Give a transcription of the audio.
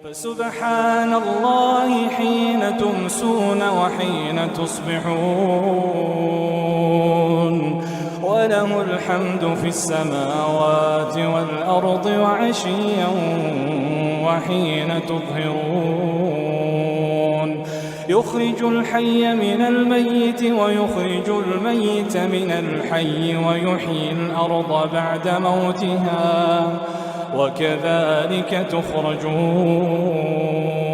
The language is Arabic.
فسبحان الله حين تمسون وحين تصبحون، وله الحمد في السماوات والأرض وعشيا وحين تظهرون، يخرج الحي من الميت ويخرج الميت من الحي ويحيي الأرض بعد موتها وكذلك تخرجون.